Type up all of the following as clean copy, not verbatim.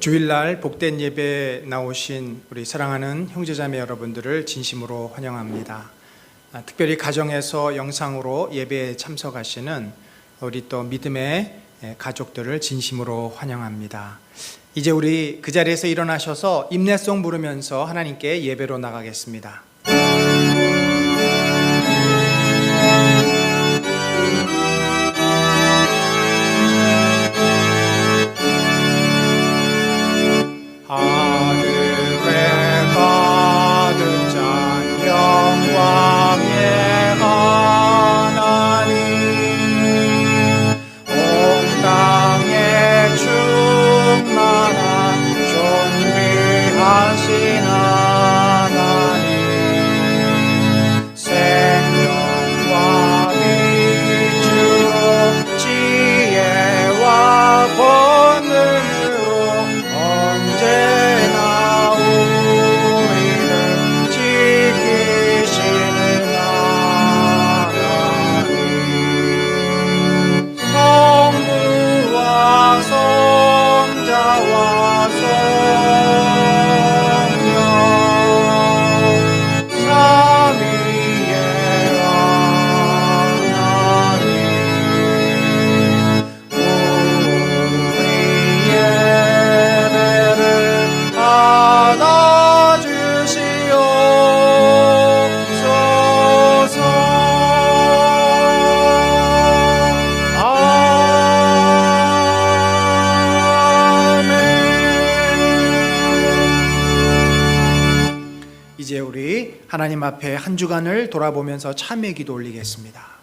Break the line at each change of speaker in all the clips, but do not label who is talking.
주일날 복된 예배에 나오신 우리 사랑하는 형제자매 여러분들을 진심으로 환영합니다. 특별히 가정에서 영상으로 예배에 참석하시는 우리 또 믿음의 가족들을 진심으로 환영합니다. 이제 우리 그 자리에서 일어나셔서 임내송 부르면서 하나님께 예배로 나가겠습니다. 하늘에 가득 찬 영광의 하나님, 온 땅에 충만한 존귀하신 하나님, 생명과 빛으로 지혜와 권능으로 언제나 우리를 지키시는 하나님, 성부와 성자와 성령 삼위의 하나님, 우리의 이제 우리 하나님 앞에 한 주간을 돌아보면서 참회 기도 올리겠습니다.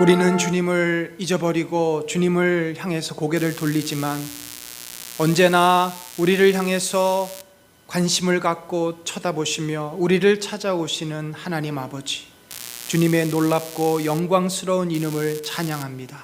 우리는 주님을 잊어버리고 주님을 향해서 고개를 돌리지만 언제나 우리를 향해서 관심을 갖고 쳐다보시며 우리를 찾아오시는 하나님 아버지, 주님의 놀랍고 영광스러운 이름을 찬양합니다.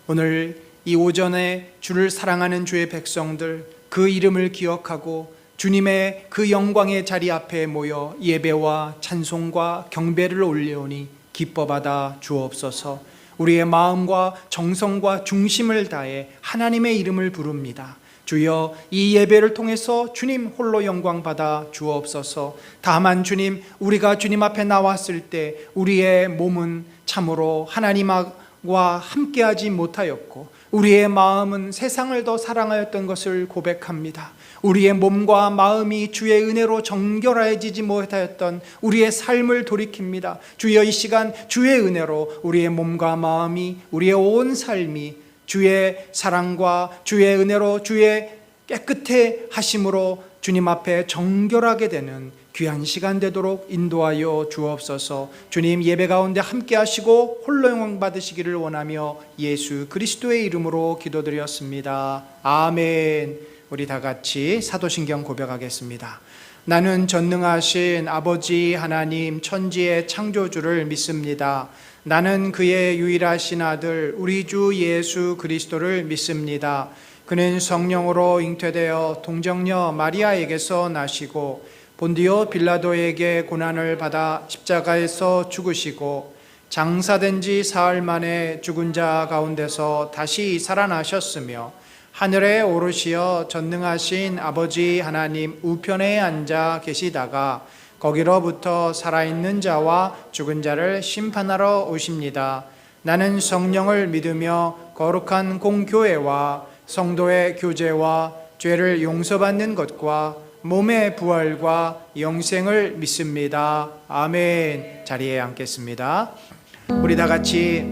오늘 이 오전에 주를 사랑하는 주의 백성들, 그 이름을 기억하고 주님의 그 영광의 자리 앞에 모여 예배와 찬송과 경배를 올려오니 기뻐받아 주옵소서. 우리의 마음과 정성과 중심을 다해 하나님의 이름을 부릅니다. 주여, 이 예배를 통해서 주님 홀로 영광 받아 주옵소서. 다만 주님, 우리가 주님 앞에 나왔을 때 우리의 몸은 참으로 하나님과 함께하지 못하였고 우리의 마음은 세상을 더 사랑하였던 것을 고백합니다. 우리의 몸과 마음이 주의 은혜로 정결해지지 못하였던 우리의 삶을 돌이킵니다. 주여, 이 시간 주의 은혜로 우리의 몸과 마음이, 우리의 온 삶이 주의 사랑과 주의 은혜로 주의 깨끗해 하심으로 주님 앞에 정결하게 되는 귀한 시간 되도록 인도하여 주옵소서. 주님, 예배 가운데 함께 하시고 홀로 영광 받으시기를 원하며 예수 그리스도의 이름으로 기도드렸습니다. 아멘. 우리 다 같이 사도신경 고백하겠습니다. 나는 전능하신 아버지 하나님 천지의 창조주를 믿습니다. 나는 그의 유일하신 아들 우리 주 예수 그리스도를 믿습니다. 그는 성령으로 잉태되어 동정녀 마리아에게서 나시고 본디오 빌라도에게 고난을 받아 십자가에서 죽으시고 장사된 지 사흘 만에 죽은 자 가운데서 다시 살아나셨으며 하늘에 오르시어 전능하신 아버지 하나님 우편에 앉아 계시다가 거기로부터 살아있는 자와 죽은 자를 심판하러 오십니다. 나는 성령을 믿으며 거룩한 공교회와 성도의 교제와 죄를 용서받는 것과 몸의 부활과 영생을 믿습니다. 아멘. 자리에 앉겠습니다. 우리 다 같이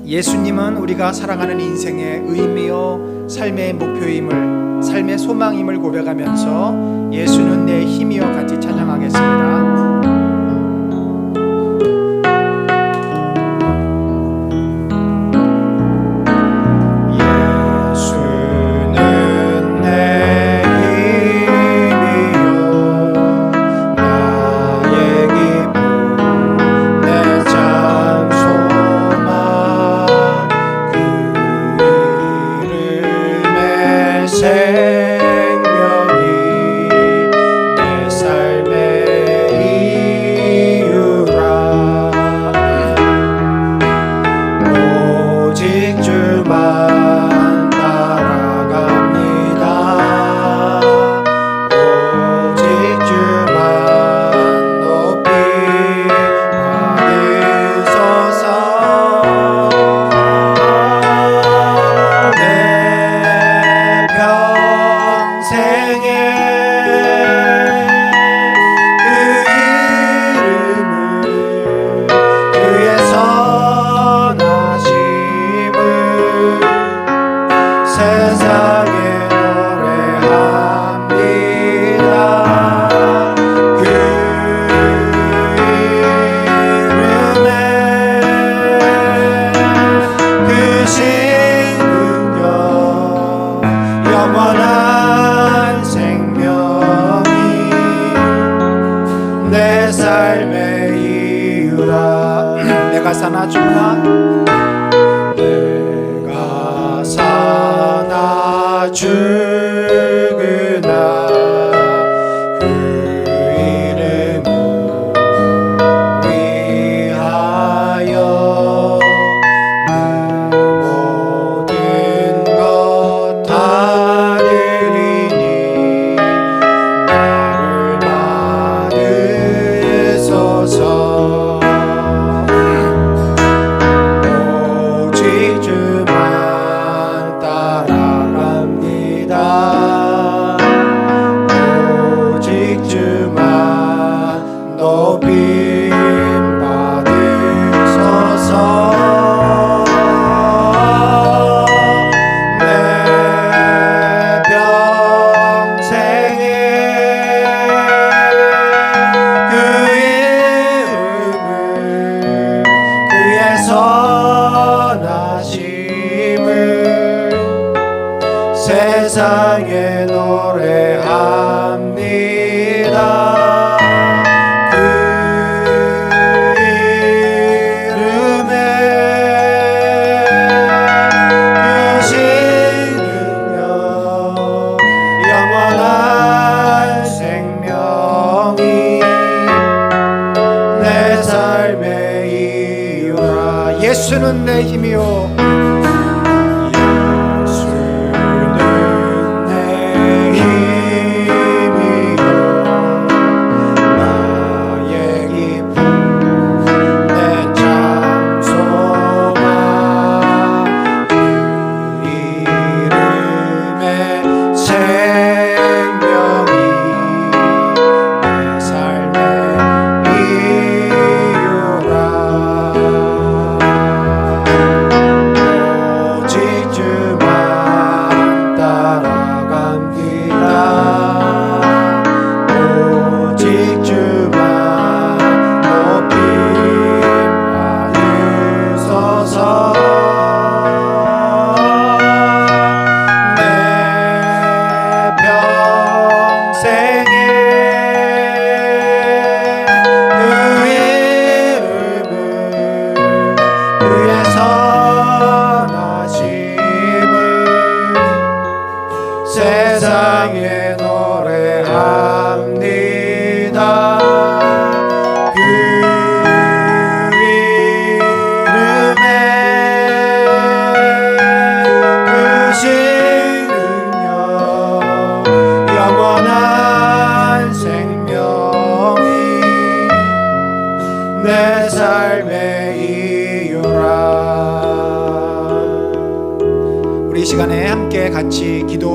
예수님은 우리가 살아가는 인생의 의미요 삶의 목표임을, 삶의 소망임을 고백하면서 예수는 내 힘이여 같이 찬양하겠습니다. 내가 사나 죽나 내가 사나 죽으나 그 이름을 위하여 내 모든 것 다 드리니 나를 받으소서. 세상에 노래합니다. 그 이름에 크신 능력 영원한 생명이 내 삶의 이유라. 예수는 내 힘이요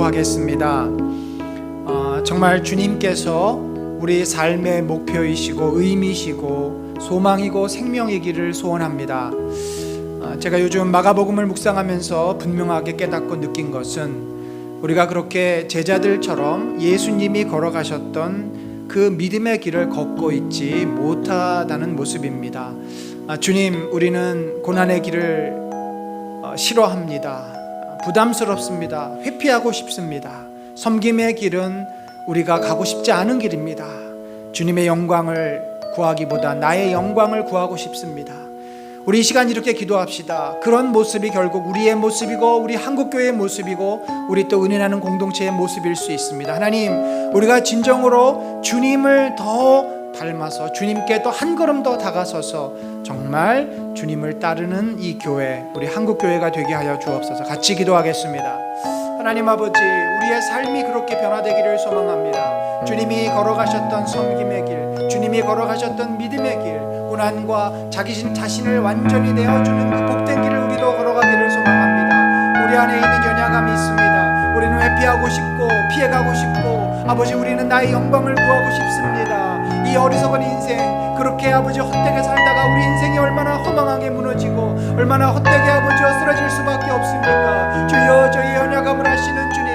기도하겠습니다. 정말 주님께서 우리 삶의 목표이시고 의미시고 소망이고 생명이기를 소원합니다. 제가 요즘 마가복음을 묵상하면서 분명하게 깨닫고 느낀 것은 우리가 그렇게 제자들처럼 예수님이 걸어가셨던 그 믿음의 길을 걷고 있지 못하다는 모습입니다. 주님, 우리는 고난의 길을 싫어합니다. 부담스럽습니다. 회피하고 싶습니다. 섬김의 길은 우리가 가고 싶지 않은 길입니다. 주님의 영광을 구하기보다 나의 영광을 구하고 싶습니다. 우리 이 시간 이렇게 기도합시다. 그런 모습이 결국 우리의 모습이고 우리 한국교회의 모습이고 우리 또 은혜 나는 공동체의 모습일 수 있습니다. 하나님, 우리가 진정으로 주님을 더 닮아서 주님께 또 한 걸음 더 다가서서 정말 주님을 따르는 이 교회, 우리 한국교회가 되게 하여 주옵소서. 같이 기도하겠습니다. 하나님 아버지, 우리의 삶이 그렇게 변화되기를 소망합니다. 주님이 걸어가셨던 섬김의 길, 주님이 걸어가셨던 믿음의 길, 고난과 자기 자신을 완전히 내어주는 그 복된 길을 우리도 걸어가기를 소망합니다. 우리 안에 있는 연약함이 있습니다. 우리는 회피하고 싶고 피해가고 싶고 아버지, 우리는 나의 영광을 구하고 싶습니다. 이 어리석은 인생, 그렇게 아버지 헛되게 살다가 우리 인생이 얼마나 허망하게 무너지고 얼마나 헛되게 아버지 쓰러질 수밖에 없습니까? 주여, 저희 연약함을 아시는 주님,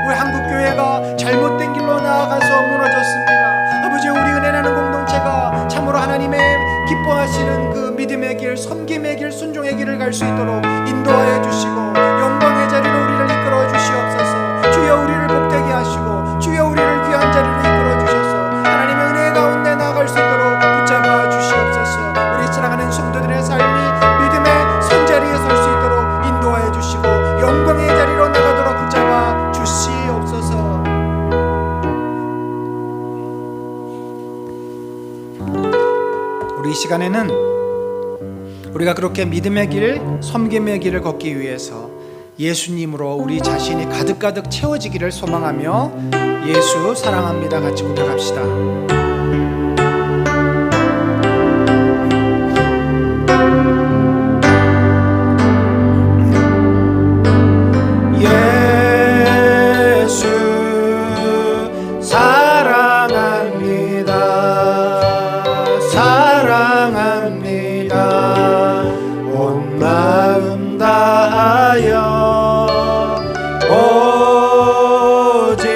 우리 한국교회가 잘못된 길로 나아가서 무너졌습니다. 아버지, 우리 은혜 나는 공동체가 참으로 하나님의 기뻐하시는 그 믿음의 길, 섬김의 길, 순종의 길을 갈 수 있도록 인도하여 주시고 영광의 자리로 우리를 이끌어 주시옵소서. 주여, 우리를 복되게 하시고 주여, 우리를 귀한 자리로 이끌어 주셔서 하나님의 은혜 가운데 나아갈 수 있도록 붙잡아 주시옵소서. 우리 사랑하는 성도들의 삶이 믿음의 선자리에 설 수 있도록 인도하여 주시고 영광의 자리로 나가도록 붙잡아 주시옵소서. 우리 이 시간에는 우리가 그렇게 믿음의 길, 섬김의 길을 걷기 위해서 예수님으로 우리 자신이 가득가득 채워지기를 소망하며 예수 사랑합니다 같이 고백합시다. 예수 사랑합니다. 사랑합니다. 온 마음 다하여 오직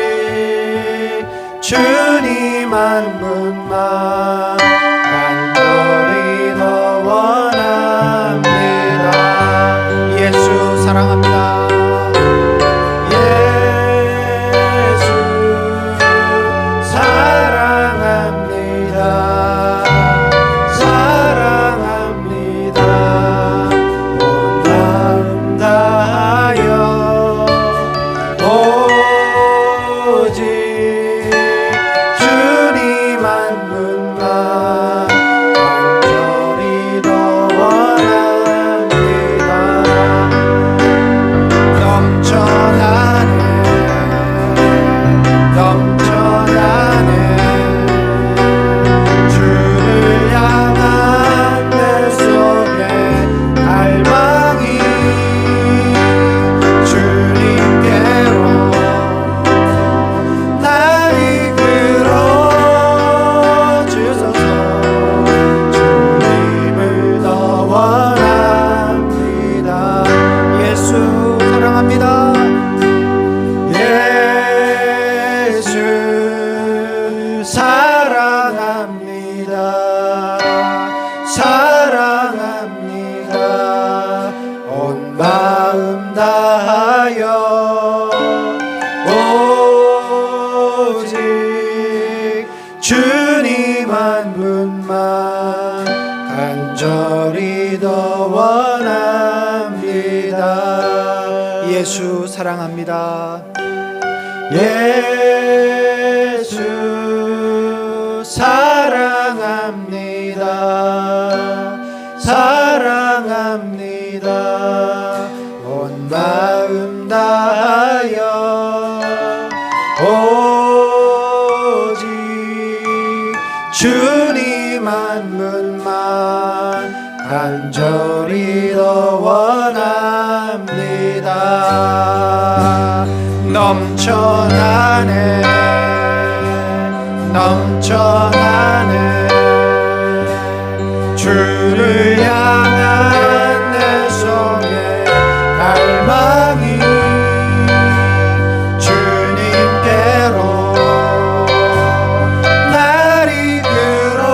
주님 한 분만 간절히 더 원합니다. 예수 사랑합니다. 예수 사랑합니다. 사랑합니다. 온 마음 다하여 오직 주님 한 분만 간절히 더 원합니다. 넘쳐나네 주를 향한 내 속에 갈망이 주님께로 날 이끌어 주소서. 주님을 더 원합니다. 예수 사랑합니다. 예수 사랑합니다. 사랑합니다. 온 마음 다하여 오직 주님 한 분만 간절히 더 원합니다. 예수 사랑합니다. 예수 사랑합니다. 사랑합니다. 온 마음 다하여 오직 주님 한 분만 간절히 더 원합니다. 넘쳐나네 넘쳐나네 주를 향한 내 속에 갈망이 주님께로 날 이끌어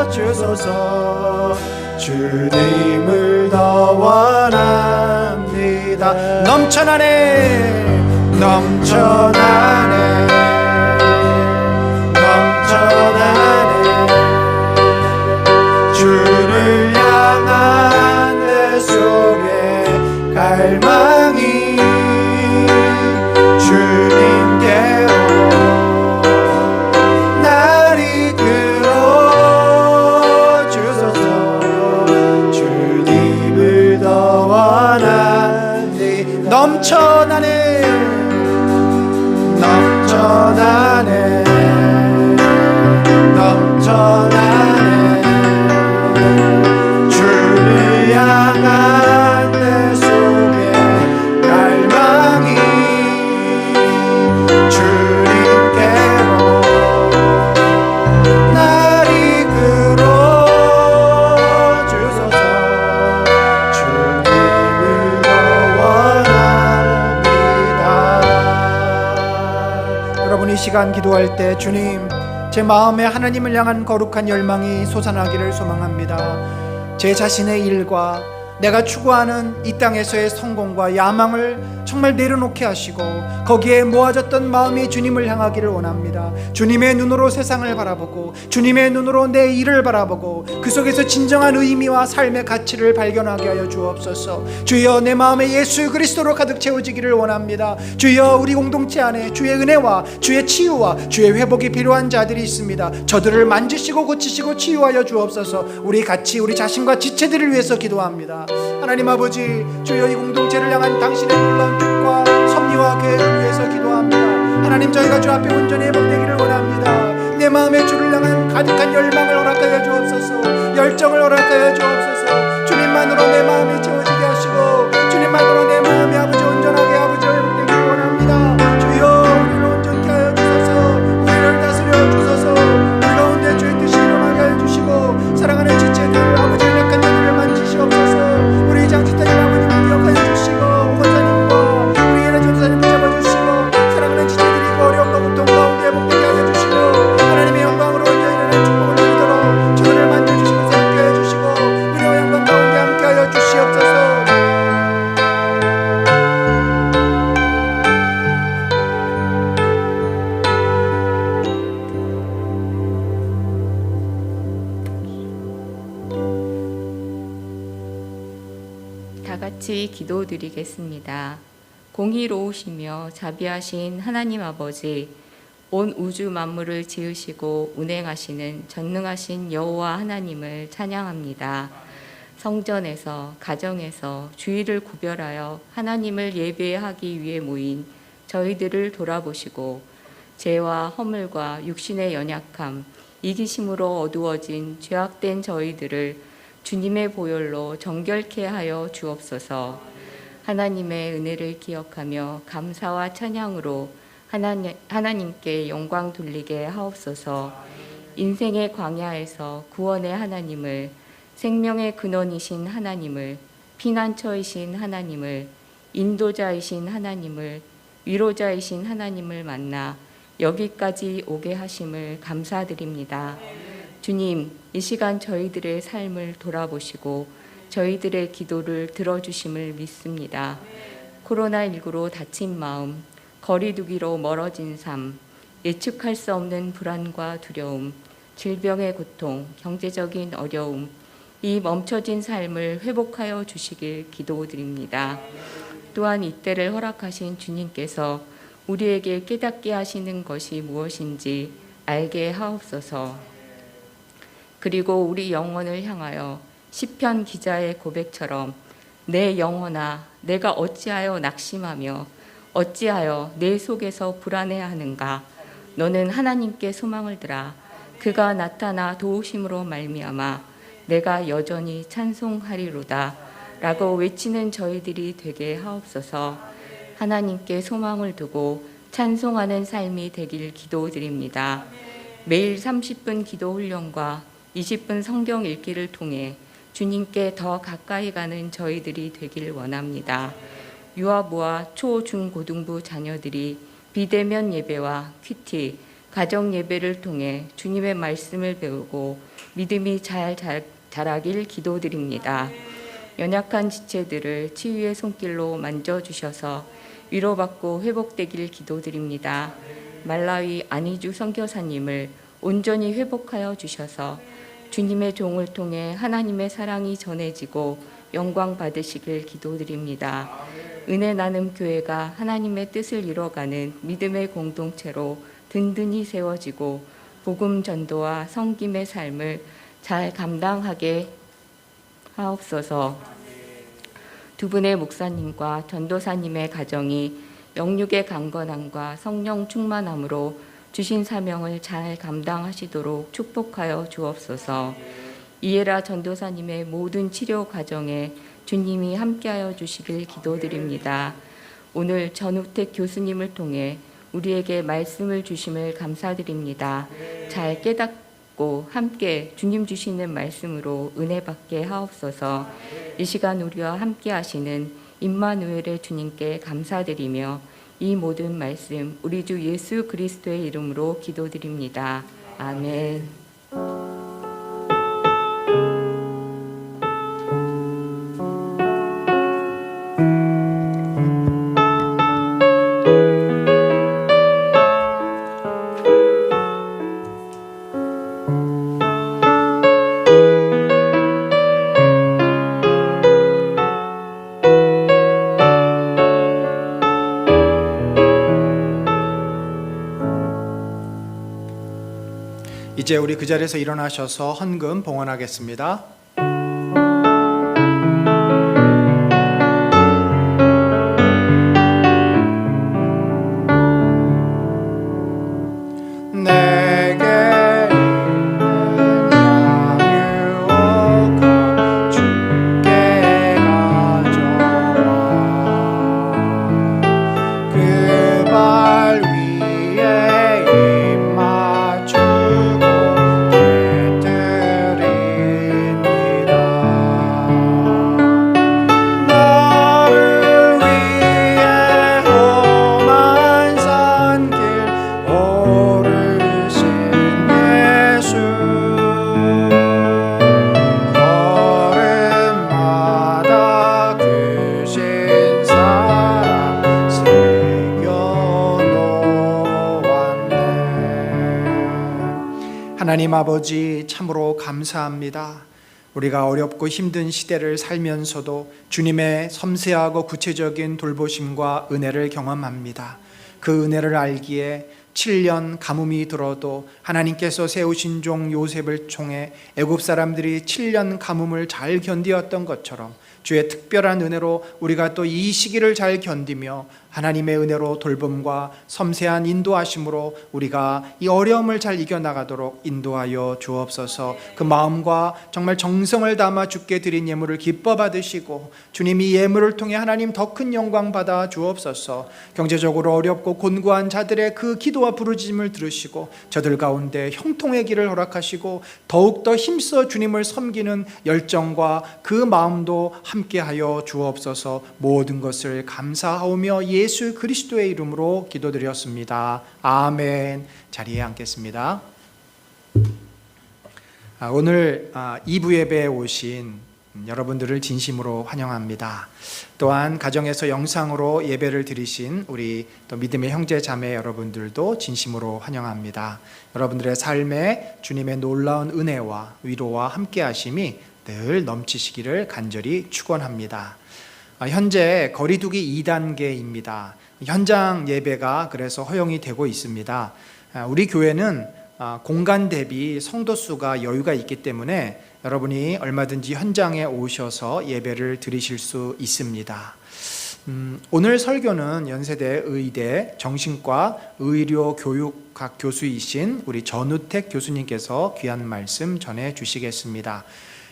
주소서 주님을 더 원합니다 넘쳐나네 넘쳐나네 넘쳐나네 주를 향한 내 속에 갈망이 주님께로 날 이끌어 주소서 주님을 더 원하니 넘쳐나네 넘쳐나네 넘쳐나네 주를 향한 내 속에 갈망이 주님께로 날 이끌어 주소서 주님을 더 원합니다. 여러분 이 시간 기도할 때 주님 제 마음에 하나님을 향한 거룩한 열망이 솟아나기를 소망합니다. 제 자신의 일과 내가 추구하는 이 땅에서의 성공과 야망을 정말 내려놓게 하시고 거기에 모아졌던 마음이 주님을 향하기를 원합니다. 주님의 눈으로 세상을 바라보고 주님의 눈으로 내 일을 바라보고 그 속에서 진정한 의미와 삶의 가치를 발견하게 하여 주옵소서. 주여 내 마음에 예수 그리스도로 가득 채워지기를 원합니다. 주여 우리 공동체 안에 주의 은혜와 주의 치유와 주의 회복이 필요한 자들이 있습니다. 저들을 만지시고 고치시고 치유하여 주옵소서. 우리 같이 우리 자신과 지체들을 위해서 기도합니다. 하나님 아버지 주여 이 공동체를 향한 당신의 놀라운 뜻과 섭리와 계획을 위해서 기도합니다. 하나님 저희가 주 앞에 온전히 회복되기를 원합니다. 내 마음에 주를 향한 가득한 열망을 허락하여 주옵소서. 열정을 허락하여 주옵소서. 주님만으로 내 마음이 채워지게 하시고 주님만으로 내 마음이 아버지 온전하게 아버지 회복되기를 원합니다. 주여 우리를 온전케 하여 주소서. 우리를 다스려 주소서. 우리 가운데 주의 뜻이 일어나게 하여 주시고 사랑하는 지체들 아버지 연약한 자들을 만지시옵소서. 우리 장지타님 아버님을 기억하여 주시고 권사님과 우리 예나 전사님을 잡아주시고 사랑하는 지체들이 그 어려움과 고통 가운데 회복되게 하여 주시고 하나님의 영광으로 온전히 일어날 축복을 누리도록 저들을 만져주시고 새롭게 하여 주시고 은혜와 영광 가운데 함께 하여 주시옵소서.
다 같이 기도드리겠습니다. 공의로우시며 자비하신 하나님 아버지, 온 우주 만물을 지으시고 운행하시는 전능하신 여호와 하나님을 찬양합니다. 성전에서 가정에서 주일을 구별하여 하나님을 예배하기 위해 모인 저희들을 돌아보시고 죄와 허물과 육신의 연약함, 이기심으로 어두워진 죄악된 저희들을 주님의 보혈로 정결케 하여 주옵소서. 하나님의 은혜를 기억하며 감사와 찬양으로 하나님께 영광 돌리게 하옵소서. 인생의 광야에서 구원의 하나님을, 생명의 근원이신 하나님을, 피난처이신 하나님을, 인도자이신 하나님을, 위로자이신 하나님을 만나 여기까지 오게 하심을 감사드립니다. 주님, 이 시간 저희들의 삶을 돌아보시고 저희들의 기도를 들어주심을 믿습니다. 코로나19로 다친 마음, 거리두기로 멀어진 삶, 예측할 수 없는 불안과 두려움, 질병의 고통, 경제적인 어려움, 이 멈춰진 삶을 회복하여 주시길 기도드립니다. 또한 이때를 허락하신 주님께서 우리에게 깨닫게 하시는 것이 무엇인지 알게 하옵소서. 그리고 우리 영혼을 향하여 시편 기자의 고백처럼 내 영혼아 내가 어찌하여 낙심하며 어찌하여 내 속에서 불안해하는가. 너는 하나님께 소망을 들아 그가 나타나 도우심으로 말미암아 내가 여전히 찬송하리로다 라고 외치는 저희들이 되게 하옵소서. 하나님께 소망을 두고 찬송하는 삶이 되길 기도드립니다. 매일 30분 기도 훈련과 20분 성경 읽기를 통해 주님께 더 가까이 가는 저희들이 되길 원합니다. 유아부와 초, 중, 고등부 자녀들이 비대면 예배와 큐티, 가정 예배를 통해 주님의 말씀을 배우고 믿음이 잘 자라길 기도드립니다. 연약한 지체들을 치유의 손길로 만져주셔서 위로받고 회복되길 기도드립니다. 말라위 안희주 선교사님을 온전히 회복하여 주셔서 주님의 종을 통해 하나님의 사랑이 전해지고 영광 받으시길 기도드립니다. 은혜 나눔 교회가 하나님의 뜻을 이뤄가는 믿음의 공동체로 든든히 세워지고 복음 전도와 섬김의 삶을 잘 감당하게 하옵소서. 두 분의 목사님과 전도사님의 가정이 영육의 강건함과 성령 충만함으로 주신 사명을 잘 감당하시도록 축복하여 주옵소서. 이에라 전도사님의 모든 치료 과정에 주님이 함께하여 주시길 기도드립니다. 오늘 전우택 교수님을 통해 우리에게 말씀을 주심을 감사드립니다. 잘 깨닫고 함께 주님 주시는 말씀으로 은혜 받게 하옵소서. 이 시간 우리와 함께 하시는 임마누엘의 주님께 감사드리며 이 모든 말씀 우리 주 예수 그리스도의 이름으로 기도드립니다. 아멘.
이제 우리 그 자리에서 일어나셔서 헌금 봉헌하겠습니다. 하나님 아버지 참으로 감사합니다. 우리가 어렵고 힘든 시대를 살면서도 주님의 섬세하고 구체적인 돌보심과 은혜를 경험합니다. 그 은혜를 알기에 7년 가뭄이 들어도 하나님께서 세우신 종 요셉을 통해 애굽 사람들이 7년 가뭄을 잘 견디었던 것처럼 주의 특별한 은혜로 우리가 또 이 시기를 잘 견디며 하나님의 은혜로 돌봄과 섬세한 인도하심으로 우리가 이 어려움을 잘 이겨나가도록 인도하여 주옵소서. 그 마음과 정말 정성을 담아 주께 드린 예물을 기뻐 받으시고 주님이 예물을 통해 하나님 더 큰 영광 받아 주옵소서. 경제적으로 어렵고 곤고한 자들의 그 기도와 부르짖음을 들으시고 저들 가운데 형통의 길을 허락하시고 더욱더 힘써 주님을 섬기는 열정과 그 마음도 함께하여 주옵소서. 모든 것을 감사하오며 예수 그리스도의 이름으로 기도드렸습니다. 아멘. 자리에 앉겠습니다. 오늘 2부 예배에 오신 여러분들을 진심으로 환영합니다. 또한 가정에서 영상으로 예배를 드리신 우리 또 믿음의 형제 자매 여러분들도 진심으로 환영합니다. 여러분들의 삶에 주님의 놀라운 은혜와 위로와 함께하심이 늘 넘치시기를 간절히 축원합니다. 현재 거리두기 2단계입니다. 현장 예배가 그래서 허용이 되고 있습니다. 우리 교회는 공간 대비 성도 수가 여유가 있기 때문에 여러분이 얼마든지 현장에 오셔서 예배를 드리실 수 있습니다. 오늘 설교는 연세대 의대 정신과 의료 교육학 교수이신 우리 전우택 교수님께서 귀한 말씀 전해 주시겠습니다.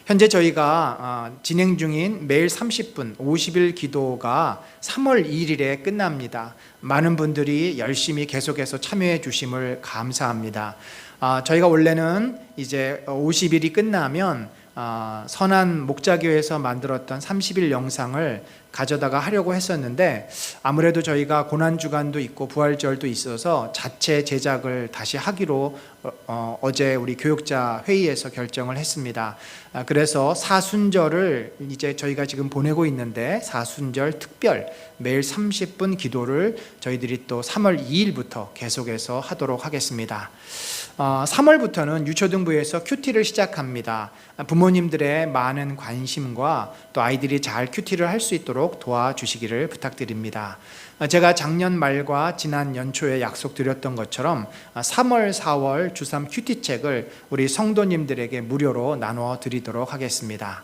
현재 저희가 진행 중인 매일 30분 50일 기도가 3월 2일에 끝납니다. 많은 분들이 열심히 계속해서 참여해 주심을 감사합니다. 저희가 원래는 이제 50일이 끝나면 선한 목자교회에서 만들었던 30일 영상을 가져다가 하려고 했었는데 아무래도 저희가 고난주간도 있고 부활절도 있어서 자체 제작을 다시 하기로 어제 우리 교육자 회의에서 결정을 했습니다. 그래서 사순절을 이제 저희가 지금 보내고 있는데 사순절 특별 매일 30분 기도를 저희들이 또 3월 2일부터 계속해서 하도록 하겠습니다. 3월부터는 유초등부에서 큐티를 시작합니다. 부모님들의 많은 관심과 또 아이들이 잘 큐티를 할 수 있도록 도와주시기를 부탁드립니다. 제가 작년 말과 지난 연초에 약속드렸던 것처럼 3월, 4월 주3 큐티책을 우리 성도님들에게 무료로 나눠 드리도록 하겠습니다.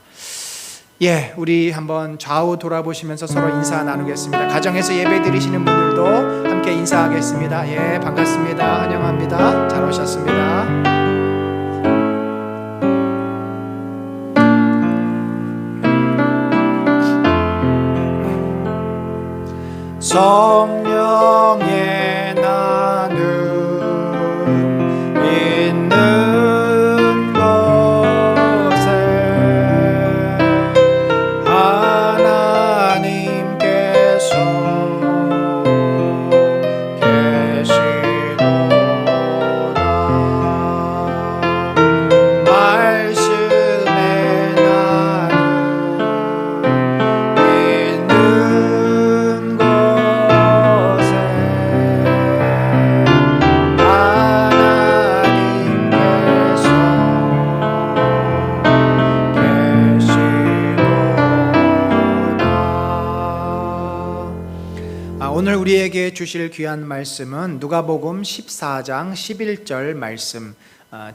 우리 한번 좌우 돌아보시면서 서로 인사 나누겠습니다. 가정에서 예배 드리시는 분들도 함께 인사하겠습니다. 반갑습니다. 환영합니다. 잘 오셨습니다. 성령의 나눔 있는 곳에 하나님께서 계시도다. 말씀의 나눔 있는 오늘 우리에게 주실 귀한 말씀은 누가복음 14장 11절 말씀,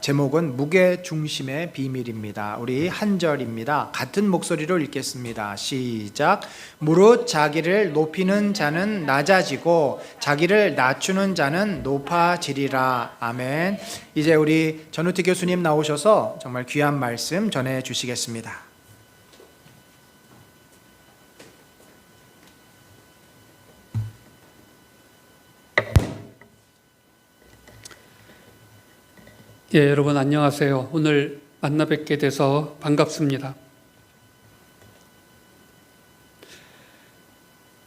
제목은 무게중심의 비밀입니다. 우리 한 절입니다. 같은 목소리로 읽겠습니다. 시작. 무릇 자기를 높이는 자는 낮아지고 자기를 낮추는 자는 높아지리라. 아멘. 이제 우리 전우태 교수님 나오셔서 정말 귀한 말씀 전해 주시겠습니다.
여러분 안녕하세요. 오늘 만나 뵙게 돼서 반갑습니다.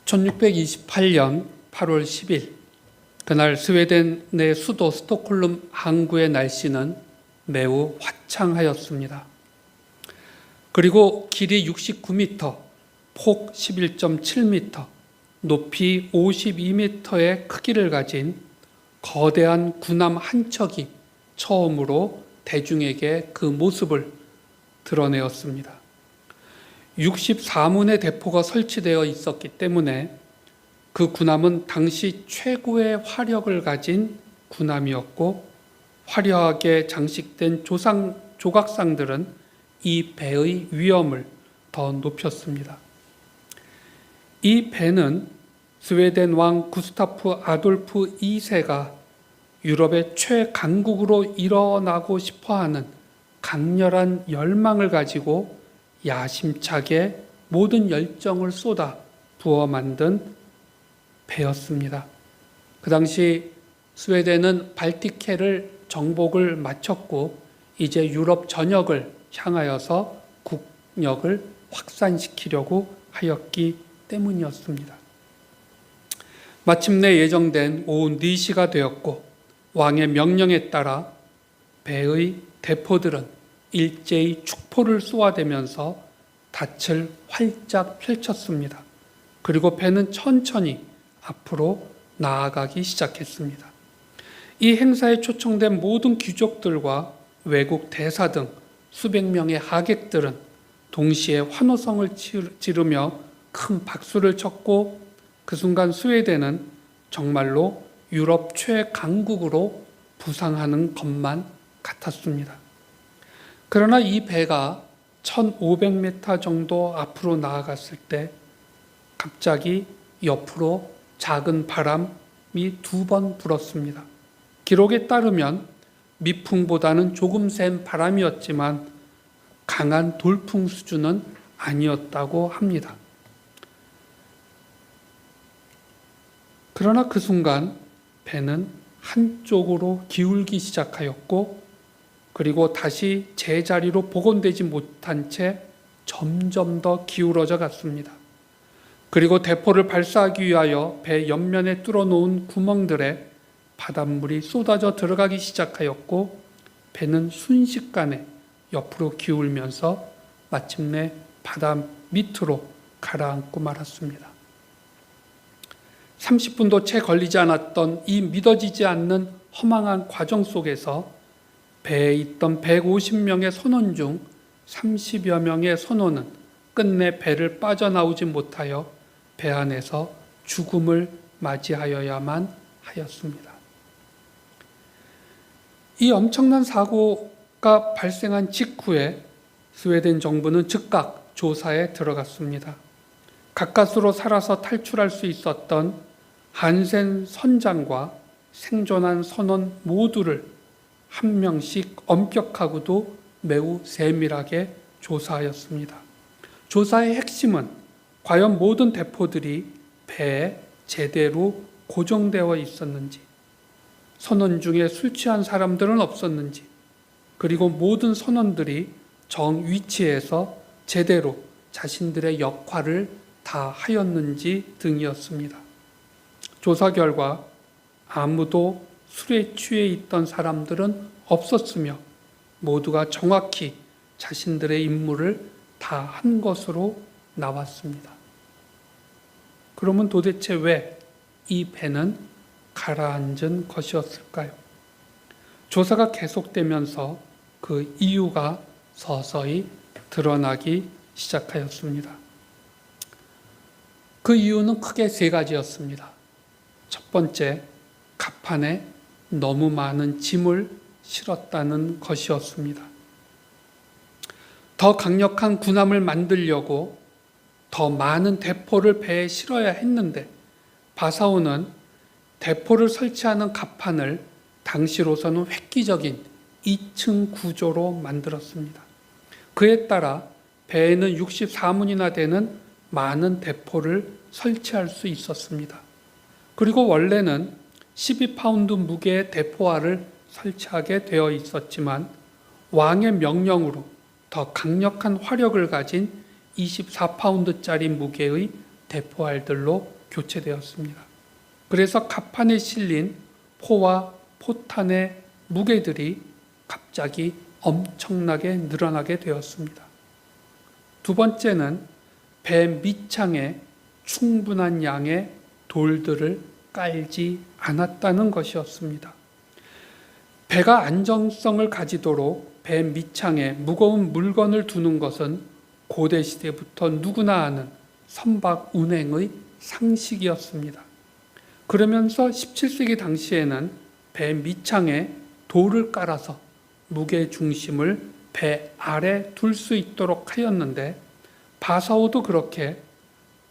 1628년 8월 10일 그날 스웨덴의 수도 스톡홀름 항구의 날씨는 매우 화창하였습니다. 그리고 길이 69m, 폭 11.7m, 높이 52m의 크기를 가진 거대한 군함 한 척이 처음으로 대중에게 그 모습을 드러내었습니다. 64문의 대포가 설치되어 있었기 때문에 그 군함은 당시 최고의 화력을 가진 군함이었고, 화려하게 장식된 조각상들은 이 배의 위험을 더 높였습니다. 이 배는 스웨덴 왕 구스타프 아돌프 2세가 유럽의 최강국으로 일어나고 싶어하는 강렬한 열망을 가지고 야심차게 모든 열정을 쏟아 부어 만든 배였습니다. 그 당시 스웨덴은 발틱해를 정복을 마쳤고 이제 유럽 전역을 향하여서 국력을 확산시키려고 하였기 때문이었습니다. 마침내 예정된 오후 4시가 되었고 왕의 명령에 따라 배의 대포들은 일제히 축포를 쏘아대면서 닻을 활짝 펼쳤습니다. 그리고 배는 천천히 앞으로 나아가기 시작했습니다. 이 행사에 초청된 모든 귀족들과 외국 대사 등 수백 명의 하객들은 동시에 환호성을 지르며 큰 박수를 쳤고, 그 순간 스웨덴은 정말로 유럽 최강국으로 부상하는 것만 같았습니다. 그러나 이 배가 1500m 정도 앞으로 나아갔을 때 갑자기 옆으로 작은 바람이 2번 불었습니다. 기록에 따르면 미풍보다는 조금 센 바람이었지만 강한 돌풍 수준은 아니었다고 합니다. 그러나 그 순간 배는 한쪽으로 기울기 시작하였고, 그리고 다시 제자리로 복원되지 못한 채 점점 더 기울어져 갔습니다. 그리고 대포를 발사하기 위하여 배 옆면에 뚫어놓은 구멍들에 바닷물이 쏟아져 들어가기 시작하였고, 배는 순식간에 옆으로 기울면서 마침내 바다 밑으로 가라앉고 말았습니다. 30분도 채 걸리지 않았던 이 믿어지지 않는 허망한 과정 속에서 배에 있던 150명의 선원 중 30여 명의 선원은 끝내 배를 빠져나오지 못하여 배 안에서 죽음을 맞이하여야만 하였습니다. 이 엄청난 사고가 발생한 직후에 스웨덴 정부는 즉각 조사에 들어갔습니다. 가까스로 살아서 탈출할 수 있었던 한센 선장과 생존한 선원 모두를 한 명씩 엄격하고도 매우 세밀하게 조사하였습니다. 조사의 핵심은 과연 모든 대포들이 배에 제대로 고정되어 있었는지, 선원 중에 술 취한 사람들은 없었는지, 그리고 모든 선원들이 정 위치에서 제대로 자신들의 역할을 다 하였는지 등이었습니다. 조사 결과 아무도 술에 취해 있던 사람들은 없었으며 모두가 정확히 자신들의 임무를 다 한 것으로 나왔습니다. 그러면 도대체 왜 이 배는 가라앉은 것이었을까요? 조사가 계속되면서 그 이유가 서서히 드러나기 시작하였습니다. 그 이유는 크게 세 가지였습니다. 첫 번째, 갑판에 너무 많은 짐을 실었다는 것이었습니다. 더 강력한 군함을 만들려고 더 많은 대포를 배에 실어야 했는데 바사오는 대포를 설치하는 갑판을 당시로서는 획기적인 2층 구조로 만들었습니다. 그에 따라 배에는 64문이나 되는 많은 대포를 설치할 수 있었습니다. 그리고 원래는 12파운드 무게의 대포알을 설치하게 되어 있었지만 왕의 명령으로 더 강력한 화력을 가진 24파운드짜리 무게의 대포알들로 교체되었습니다. 그래서 갑판에 실린 포와 포탄의 무게들이 갑자기 엄청나게 늘어나게 되었습니다. 두 번째는 배 밑창에 충분한 양의 돌들을 깔지 않았다는 것이었습니다. 배가 안정성을 가지도록 배 밑창에 무거운 물건을 두는 것은 고대 시대부터 누구나 아는 선박 운행의 상식이었습니다. 그러면서 17세기 당시에는 배 밑창에 돌을 깔아서 무게 중심을 배 아래 둘 수 있도록 하였는데 바사오도 그렇게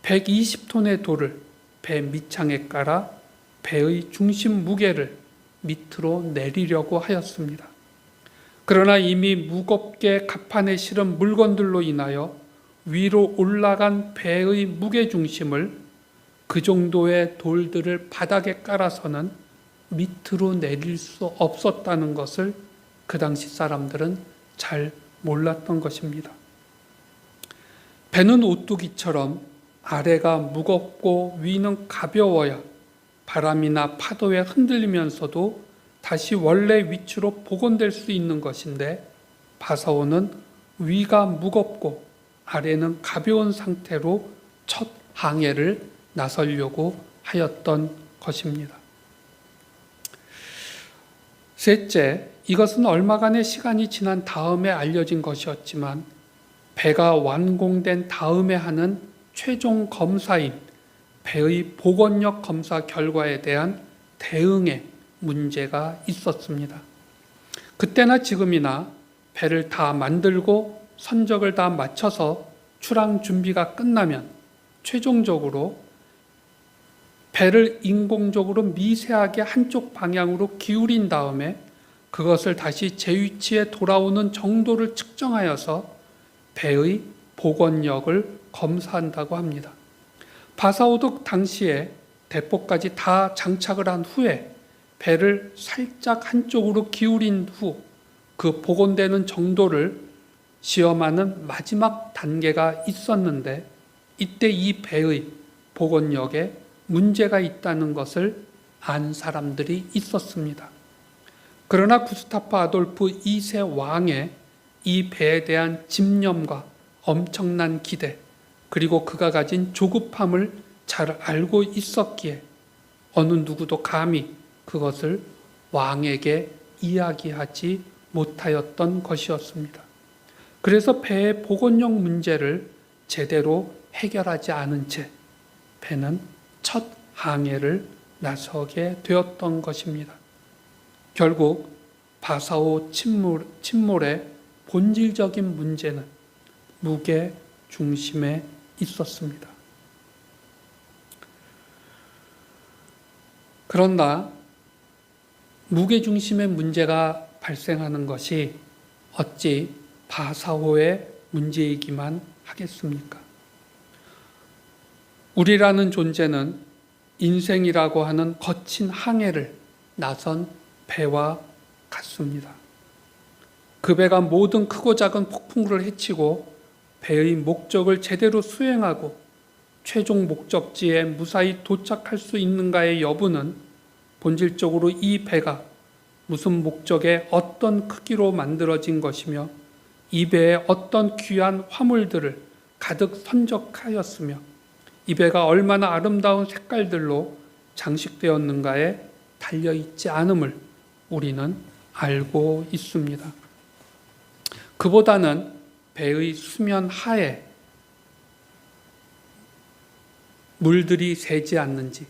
120톤의 돌을 배 밑창에 깔아 배의 중심 무게를 밑으로 내리려고 하였습니다. 그러나 이미 무겁게 갑판에 실은 물건들로 인하여 위로 올라간 배의 무게 중심을 그 정도의 돌들을 바닥에 깔아서는 밑으로 내릴 수 없었다는 것을 그 당시 사람들은 잘 몰랐던 것입니다. 배는 오뚜기처럼 아래가 무겁고 위는 가벼워야 바람이나 파도에 흔들리면서도 다시 원래 위치로 복원될 수 있는 것인데 바사오는 위가 무겁고 아래는 가벼운 상태로 첫 항해를 나서려고 하였던 것입니다. 셋째, 이것은 얼마간의 시간이 지난 다음에 알려진 것이었지만 배가 완공된 다음에 하는 최종 검사인 배의 복원력 검사 결과에 대한 대응에 문제가 있었습니다. 그때나 지금이나 배를 다 만들고 선적을 다 마쳐서 출항 준비가 끝나면 최종적으로 배를 인공적으로 미세하게 한쪽 방향으로 기울인 다음에 그것을 다시 제 위치에 돌아오는 정도를 측정하여서 배의 복원력을 검사한다고 합니다. 바사오도 당시에 대포까지 다 장착을 한 후에 배를 살짝 한쪽으로 기울인 후 그 복원되는 정도를 시험하는 마지막 단계가 있었는데, 이때 이 배의 복원력에 문제가 있다는 것을 안 사람들이 있었습니다. 그러나 구스타프 아돌프 2세 왕의 이 배에 대한 집념과 엄청난 기대, 그리고 그가 가진 조급함을 잘 알고 있었기에 어느 누구도 감히 그것을 왕에게 이야기하지 못하였던 것이었습니다. 그래서 배의 복원력 문제를 제대로 해결하지 않은 채 배는 첫 항해를 나서게 되었던 것입니다. 결국 바사오 침몰의 본질적인 문제는 무게 중심에 있었습니다. 그러나 무게 중심의 문제가 발생하는 것이 어찌 바사오의 문제이기만 하겠습니까? 우리라는 존재는 인생이라고 하는 거친 항해를 나선 배와 같습니다. 그 배가 모든 크고 작은 폭풍우를 헤치고 배의 목적을 제대로 수행하고 최종 목적지에 무사히 도착할 수 있는가의 여부는 본질적으로 이 배가 무슨 목적에 어떤 크기로 만들어진 것이며 이 배에 어떤 귀한 화물들을 가득 선적하였으며 이 배가 얼마나 아름다운 색깔들로 장식되었는가에 달려있지 않음을 우리는 알고 있습니다. 그보다는 배의 수면 하에 물들이 새지 않는지,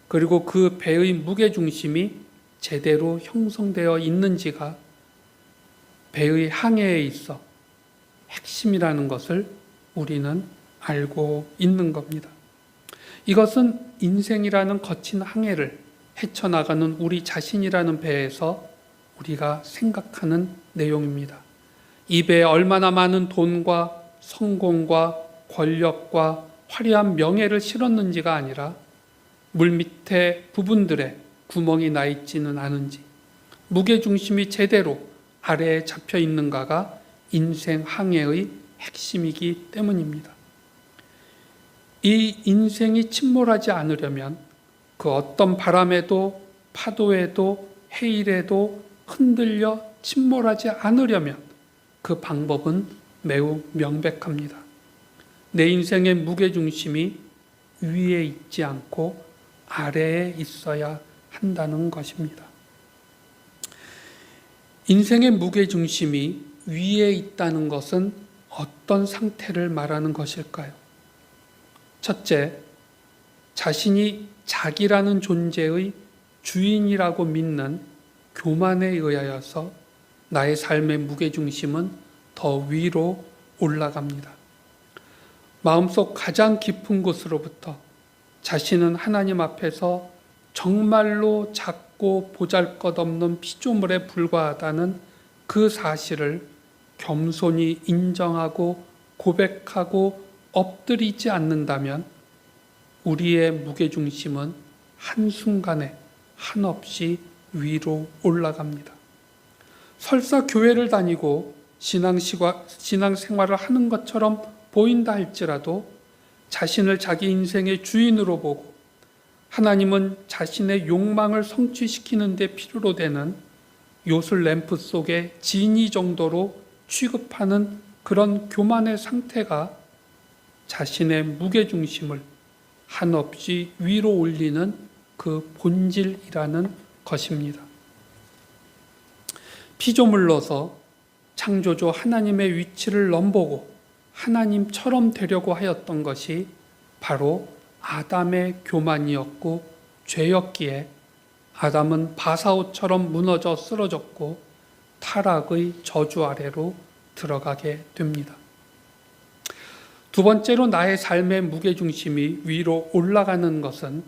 그리고 그 배의 무게중심이 제대로 형성되어 있는지가 배의 항해에 있어 핵심이라는 것을 우리는 알고 있는 겁니다. 이것은 인생이라는 거친 항해를 헤쳐나가는 우리 자신이라는 배에서 우리가 생각하는 내용입니다. 이 배에 얼마나 많은 돈과 성공과 권력과 화려한 명예를 실었는지가 아니라 물 밑에 부분들에 구멍이 나 있지는 않은지, 무게중심이 제대로 아래에 잡혀 있는가가 인생 항해의 핵심이기 때문입니다. 이 인생이 침몰하지 않으려면 그 어떤 바람에도 파도에도 해일에도 흔들려 침몰하지 않으려면 그 방법은 매우 명백합니다. 내 인생의 무게중심이 위에 있지 않고 아래에 있어야 한다는 것입니다. 인생의 무게중심이 위에 있다는 것은 어떤 상태를 말하는 것일까요? 첫째, 자신이 자기라는 존재의 주인이라고 믿는 교만에 의하여서 나의 삶의 무게중심은 더 위로 올라갑니다. 마음속 가장 깊은 곳으로부터 자신은 하나님 앞에서 정말로 작고 보잘것없는 피조물에 불과하다는 그 사실을 겸손히 인정하고 고백하고 엎드리지 않는다면 우리의 무게중심은 한순간에 한없이 위로 올라갑니다. 설사 교회를 다니고 신앙생활을 하는 것처럼 보인다 할지라도 자신을 자기 인생의 주인으로 보고 하나님은 자신의 욕망을 성취시키는 데 필요로 되는 요술 램프 속의 지니 정도로 취급하는 그런 교만의 상태가 자신의 무게중심을 한없이 위로 올리는 그 본질이라는 것입니다. 피조물로서 창조주 하나님의 위치를 넘보고 하나님처럼 되려고 하였던 것이 바로 아담의 교만이었고 죄였기에 아담은 바사오처럼 무너져 쓰러졌고 타락의 저주 아래로 들어가게 됩니다. 두 번째로 나의 삶의 무게중심이 위로 올라가는 것은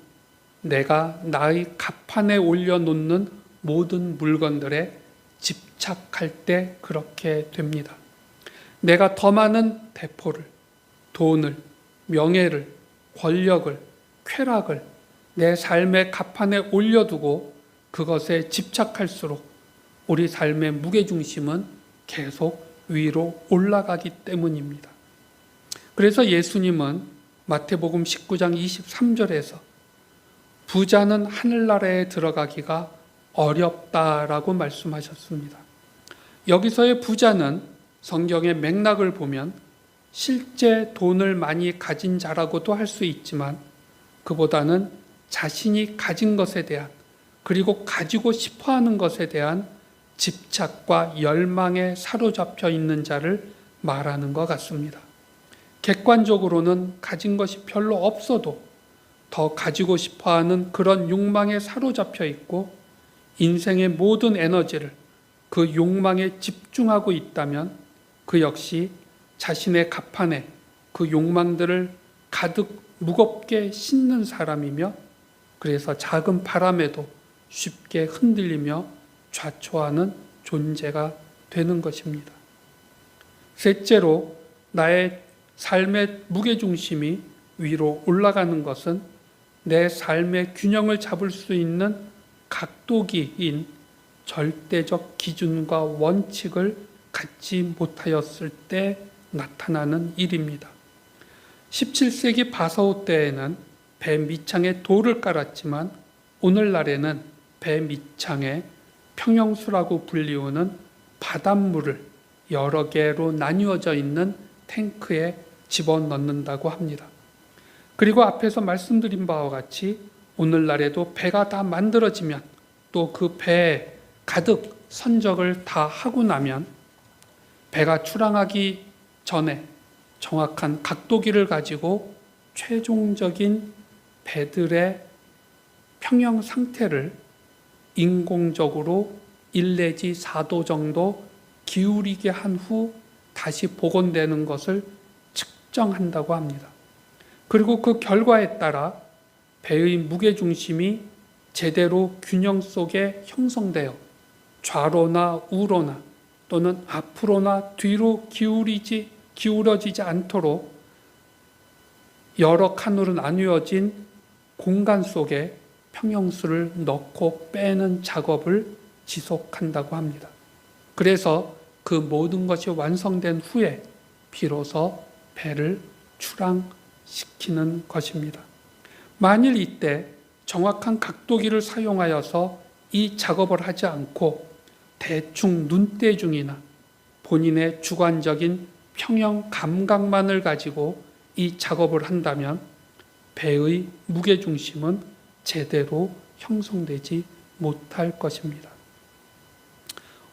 내가 나의 갑판에 올려놓는 모든 물건들에 집착할 때 그렇게 됩니다. 내가 더 많은 대포를, 돈을, 명예를, 권력을, 쾌락을 내 삶의 갑판에 올려두고 그것에 집착할수록 우리 삶의 무게중심은 계속 위로 올라가기 때문입니다. 그래서 예수님은 마태복음 19장 23절에서 부자는 하늘나라에 들어가기가 어렵다라고 말씀하셨습니다. 여기서의 부자는 성경의 맥락을 보면 실제 돈을 많이 가진 자라고도 할 수 있지만 그보다는 자신이 가진 것에 대한, 그리고 가지고 싶어하는 것에 대한 집착과 열망에 사로잡혀 있는 자를 말하는 것 같습니다. 객관적으로는 가진 것이 별로 없어도 더 가지고 싶어하는 그런 욕망에 사로잡혀 있고 인생의 모든 에너지를 그 욕망에 집중하고 있다면 그 역시 자신의 갑판에 그 욕망들을 가득 무겁게 싣는 사람이며, 그래서 작은 바람에도 쉽게 흔들리며 좌초하는 존재가 되는 것입니다. 셋째로, 나의 삶의 무게중심이 위로 올라가는 것은 내 삶의 균형을 잡을 수 있는 각도기인 절대적 기준과 원칙을 갖지 못하였을 때 나타나는 일입니다. 17세기 바사오 때에는 배 밑창에 돌을 깔았지만 오늘날에는 배 밑창에 평형수라고 불리우는 바닷물을 여러 개로 나뉘어져 있는 탱크에 집어넣는다고 합니다. 그리고 앞에서 말씀드린 바와 같이 오늘날에도 배가 다 만들어지면 또 그 배에 가득 선적을 다 하고 나면 배가 출항하기 전에 정확한 각도기를 가지고 최종적인 배들의 평형 상태를 인공적으로 1 내지 4도 정도 기울이게 한 후 다시 복원되는 것을 측정한다고 합니다. 그리고 그 결과에 따라 배의 무게중심이 제대로 균형 속에 형성되어 좌로나 우로나 또는 앞으로나 뒤로 기울어지지 않도록 여러 칸으로 나뉘어진 공간 속에 평형수를 넣고 빼는 작업을 지속한다고 합니다. 그래서 그 모든 것이 완성된 후에 비로소 배를 출항시키는 것입니다. 만일 이때 정확한 각도기를 사용하여서 이 작업을 하지 않고 대충 눈대중이나 본인의 주관적인 평형 감각만을 가지고 이 작업을 한다면 배의 무게중심은 제대로 형성되지 못할 것입니다.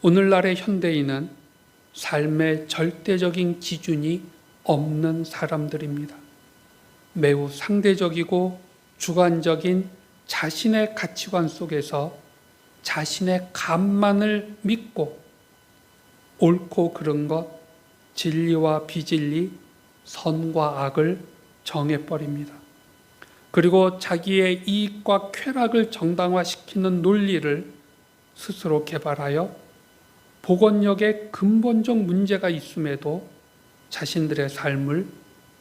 오늘날의 현대인은 삶의 절대적인 기준이 없는 사람들입니다. 매우 상대적이고 주관적인 자신의 가치관 속에서 자신의 감만을 믿고 옳고 그른 것, 진리와 비진리, 선과 악을 정해버립니다. 그리고 자기의 이익과 쾌락을 정당화시키는 논리를 스스로 개발하여 복원력에 근본적 문제가 있음에도 자신들의 삶을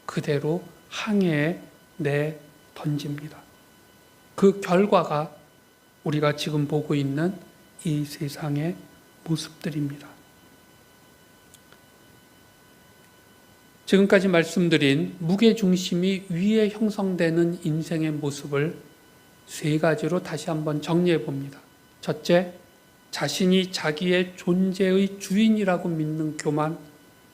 그대로 항해에 내던집니다. 그 결과가 우리가 지금 보고 있는 이 세상의 모습들입니다. 지금까지 말씀드린 무게중심이 위에 형성되는 인생의 모습을 3가지로 다시 한번 정리해 봅니다. 첫째, 자신이 자기의 존재의 주인이라고 믿는 교만.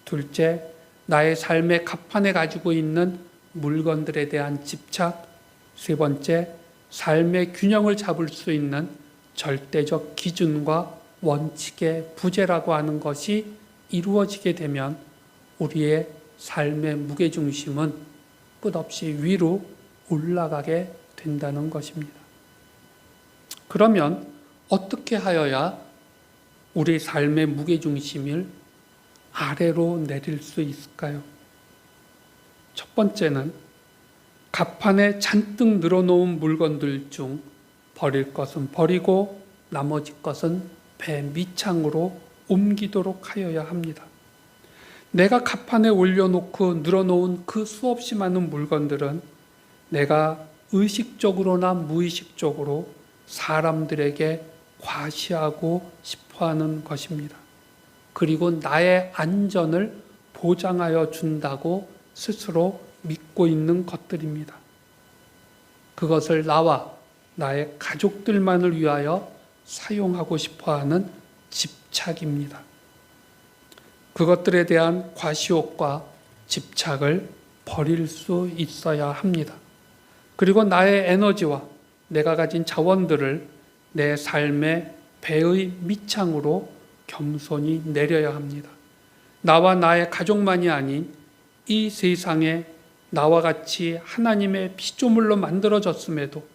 둘째, 나의 삶의 갑판에 가지고 있는 물건들에 대한 집착. 세 번째, 삶의 균형을 잡을 수 있는 절대적 기준과 원칙의 부재라고 하는 것이 이루어지게 되면 우리의 삶의 무게중심은 끝없이 위로 올라가게 된다는 것입니다. 그러면 어떻게 하여야 우리 삶의 무게중심을 아래로 내릴 수 있을까요? 첫 번째는 갑판에 잔뜩 늘어놓은 물건들 중 버릴 것은 버리고 나머지 것은 배 밑창으로 옮기도록 하여야 합니다. 내가 갑판에 올려놓고 늘어놓은 그 수없이 많은 물건들은 내가 의식적으로나 무의식적으로 사람들에게 과시하고 싶어하는 것입니다. 그리고 나의 안전을 보장하여 준다고 스스로 믿고 있는 것들입니다. 그것을 나와 나의 가족들만을 위하여 사용하고 싶어하는 집착입니다. 그것들에 대한 과시욕과 집착을 버릴 수 있어야 합니다. 그리고 나의 에너지와 내가 가진 자원들을 내 삶의 배의 밑창으로 겸손히 내려야 합니다. 나와 나의 가족만이 아닌 이 세상에 나와 같이 하나님의 피조물로 만들어졌음에도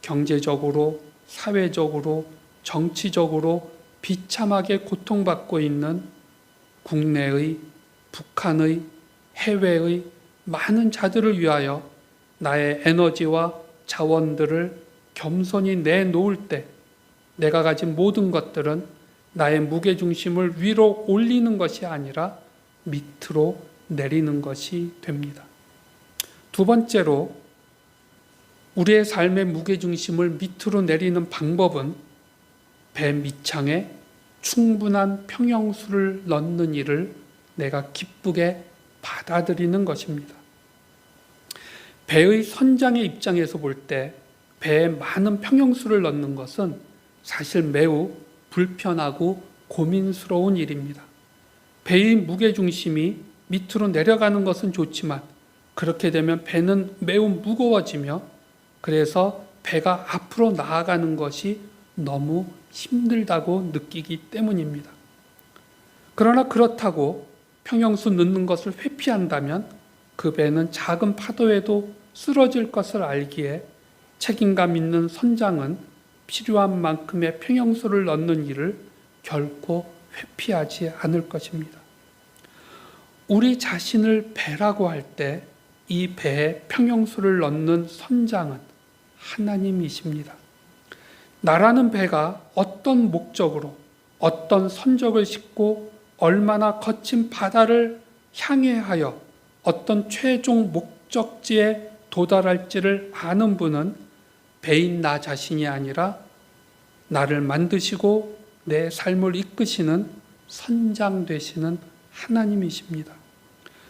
경제적으로, 사회적으로, 정치적으로 비참하게 고통받고 있는 국내의, 북한의, 해외의 많은 자들을 위하여 나의 에너지와 자원들을 겸손히 내놓을 때 내가 가진 모든 것들은 나의 무게중심을 위로 올리는 것이 아니라 밑으로 내리는 것이 됩니다. 두 번째로 우리의 삶의 무게중심을 밑으로 내리는 방법은 배 밑창에 충분한 평형수를 넣는 일을 내가 기쁘게 받아들이는 것입니다. 배의 선장의 입장에서 볼 때 배에 많은 평형수를 넣는 것은 사실 매우 불편하고 고민스러운 일입니다. 배의 무게중심이 밑으로 내려가는 것은 좋지만 그렇게 되면 배는 매우 무거워지며 그래서 배가 앞으로 나아가는 것이 너무 힘들다고 느끼기 때문입니다. 그러나 그렇다고 평형수 넣는 것을 회피한다면 그 배는 작은 파도에도 쓰러질 것을 알기에 책임감 있는 선장은 필요한 만큼의 평형수를 넣는 일을 결코 회피하지 않을 것입니다. 우리 자신을 배라고 할 때 이 배에 평형수를 넣는 선장은 하나님이십니다. 나라는 배가 어떤 목적으로 어떤 선적을 싣고 얼마나 거친 바다를 향해 하여 어떤 최종 목적지에 도달할지를 아는 분은 배인 나 자신이 아니라 나를 만드시고 내 삶을 이끄시는 선장 되시는 하나님이십니다.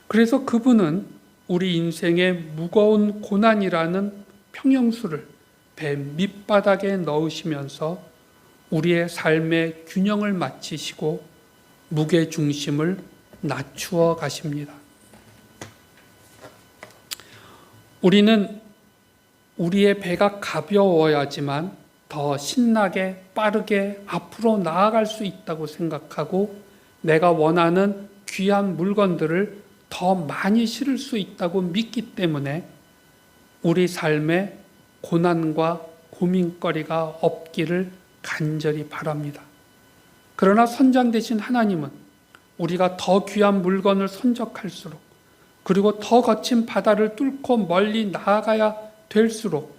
그래서 그분은 우리 인생의 무거운 고난이라는 평형수를 배 밑바닥에 넣으시면서 우리의 삶의 균형을 맞추시고 무게 중심을 낮추어 가십니다. 우리는 우리의 배가 가벼워야지만 더 신나게 빠르게 앞으로 나아갈 수 있다고 생각하고 내가 원하는 귀한 물건들을 더 많이 실을 수 있다고 믿기 때문에 우리 삶에 고난과 고민거리가 없기를 간절히 바랍니다. 그러나 선장 되신 하나님은 우리가 더 귀한 물건을 선적할수록 그리고 더 거친 바다를 뚫고 멀리 나아가야 될수록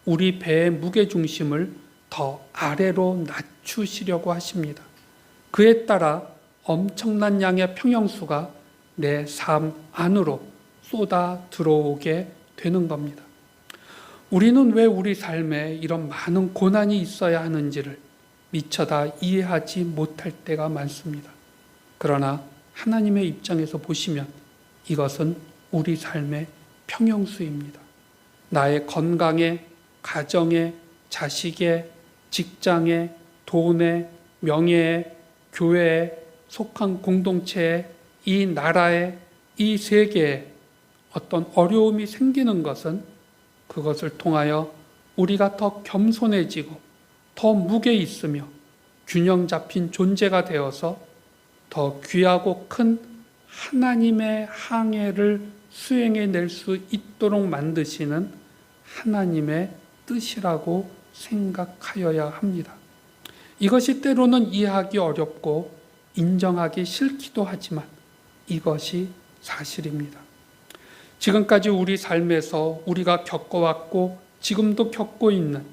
우리 배의 무게중심을 더 아래로 낮추시려고 하십니다. 그에 따라 엄청난 양의 평형수가 내 삶 안으로 쏟아 들어오게 되는 겁니다. 우리는 왜 우리 삶에 이런 많은 고난이 있어야 하는지를 미처 다 이해하지 못할 때가 많습니다. 그러나 하나님의 입장에서 보시면 이것은 우리 삶의 평형수입니다. 나의 건강에, 가정에, 자식에, 직장에, 돈에, 명예에, 교회에, 속한 공동체에, 이 나라에, 이 세계에 어떤 어려움이 생기는 것은 그것을 통하여 우리가 더 겸손해지고 더 무게 있으며 균형 잡힌 존재가 되어서 더 귀하고 큰 하나님의 항해를 수행해낼 수 있도록 만드시는 하나님의 뜻이라고 생각하여야 합니다. 이것이 때로는 이해하기 어렵고 인정하기 싫기도 하지만 이것이 사실입니다. 지금까지 우리 삶에서 우리가 겪어왔고 지금도 겪고 있는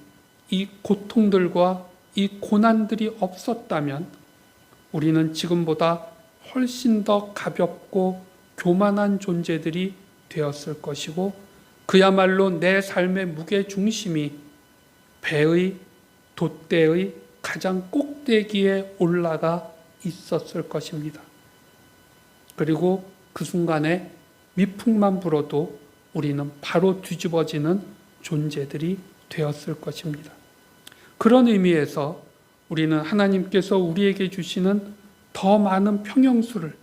이 고통들과 이 고난들이 없었다면 우리는 지금보다 훨씬 더 가볍고 교만한 존재들이 되었을 것이고, 그야말로 내 삶의 무게 중심이 배의 돛대의 가장 꼭대기에 올라가 있었을 것입니다. 그리고 그 순간에 미풍만 불어도 우리는 바로 뒤집어지는 존재들이 되었을 것입니다. 그런 의미에서 우리는 하나님께서 우리에게 주시는 더 많은 평형수를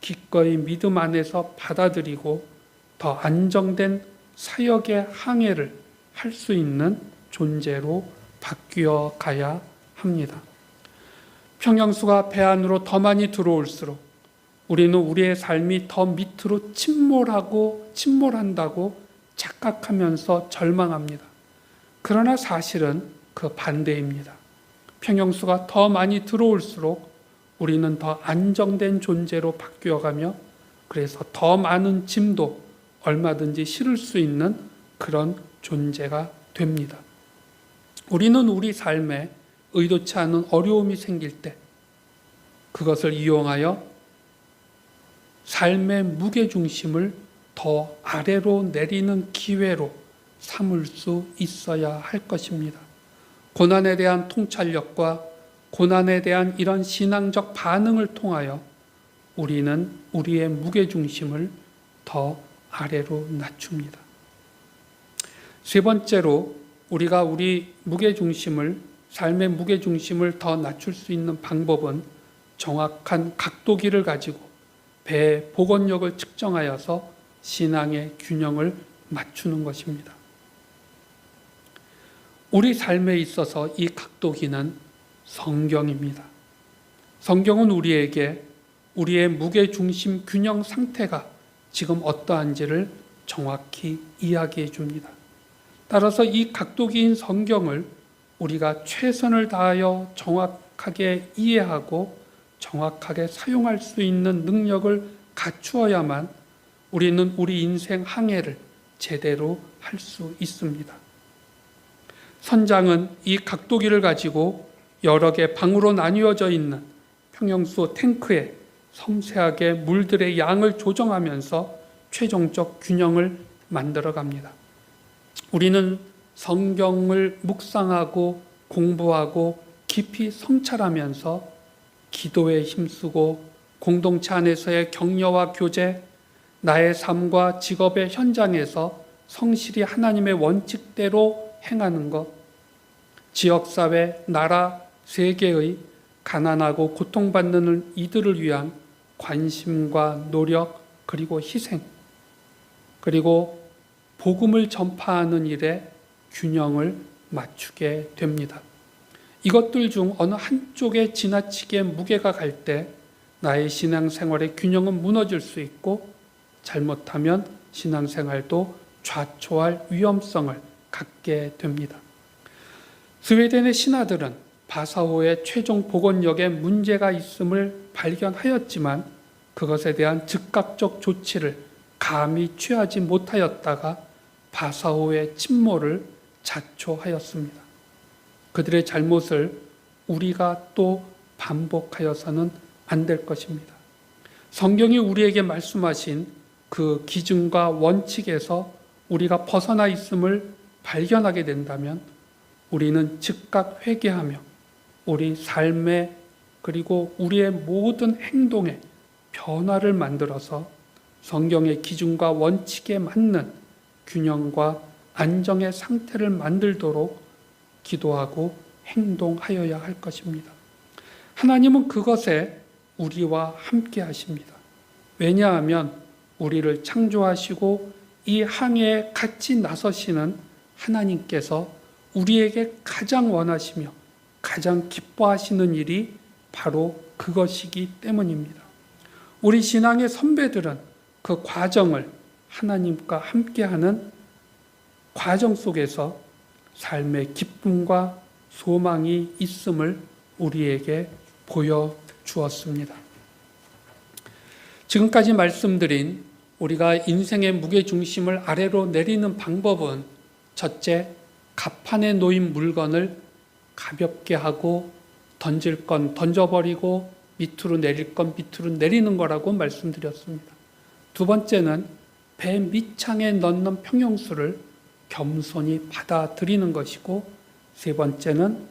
기꺼이 믿음 안에서 받아들이고 더 안정된 사역의 항해를 할 수 있는 존재로 바뀌어 가야 합니다. 평형수가 배 안으로 더 많이 들어올수록 우리는 우리의 삶이 더 밑으로 침몰한다고 착각하면서 절망합니다. 그러나 사실은 그 반대입니다. 평형수가 더 많이 들어올수록 우리는 더 안정된 존재로 바뀌어가며, 그래서 더 많은 짐도 얼마든지 실을 수 있는 그런 존재가 됩니다. 우리는 우리 삶에 의도치 않은 어려움이 생길 때 그것을 이용하여 삶의 무게중심을 더 아래로 내리는 기회로 삼을 수 있어야 할 것입니다. 고난에 대한 통찰력과 고난에 대한 이런 신앙적 반응을 통하여 우리는 우리의 무게중심을 더 아래로 낮춥니다. 세 번째로 우리가 우리 무게중심을, 삶의 무게중심을 더 낮출 수 있는 방법은 정확한 각도기를 가지고 배의 복원력을 측정하여서 신앙의 균형을 맞추는 것입니다. 우리 삶에 있어서 이 각도기는 성경입니다. 성경은 우리에게 우리의 무게중심 균형 상태가 지금 어떠한지를 정확히 이야기해 줍니다. 따라서 이 각도기인 성경을 우리가 최선을 다하여 정확하게 이해하고 정확하게 사용할 수 있는 능력을 갖추어야만 우리는 우리 인생 항해를 제대로 할 수 있습니다. 선장은 이 각도기를 가지고 여러 개 방으로 나뉘어져 있는 평형수 탱크에 섬세하게 물들의 양을 조정하면서 최종적 균형을 만들어 갑니다. 우리는 성경을 묵상하고 공부하고 깊이 성찰하면서 기도에 힘쓰고 공동체 안에서의 격려와 교제, 나의 삶과 직업의 현장에서 성실히 하나님의 원칙대로 행하는 것, 지역사회, 나라, 세계의 가난하고 고통받는 이들을 위한 관심과 노력, 그리고 희생, 그리고 복음을 전파하는 일에 균형을 맞추게 됩니다. 이것들 중 어느 한쪽에 지나치게 무게가 갈 때 나의 신앙생활의 균형은 무너질 수 있고, 잘못하면 신앙생활도 좌초할 위험성을 갖게 됩니다. 스웨덴의 신하들은 바사호의 최종 복원력에 문제가 있음을 발견하였지만 그것에 대한 즉각적 조치를 감히 취하지 못하였다가 바사호의 침몰을 자초하였습니다. 그들의 잘못을 우리가 또 반복하여서는 안 될 것입니다. 성경이 우리에게 말씀하신 그 기준과 원칙에서 우리가 벗어나 있음을 발견하게 된다면 우리는 즉각 회개하며 우리 삶에, 그리고 우리의 모든 행동에 변화를 만들어서 성경의 기준과 원칙에 맞는 균형과 안정의 상태를 만들도록 기도하고 행동하여야 할 것입니다. 하나님은 그것에 우리와 함께 하십니다. 왜냐하면 우리를 창조하시고 이 항해에 같이 나서시는 하나님께서 우리에게 가장 원하시며 가장 기뻐하시는 일이 바로 그것이기 때문입니다. 우리 신앙의 선배들은 그 과정을 하나님과 함께하는 과정 속에서 삶의 기쁨과 소망이 있음을 우리에게 보여주었습니다. 지금까지 말씀드린 우리가 인생의 무게중심을 아래로 내리는 방법은, 첫째, 갑판에 놓인 물건을 가볍게 하고 던질 건 던져버리고 밑으로 내릴 건 밑으로 내리는 거라고 말씀드렸습니다. 두 번째는 배 밑창에 넣는 평형수를 겸손히 받아들이는 것이고, 세 번째는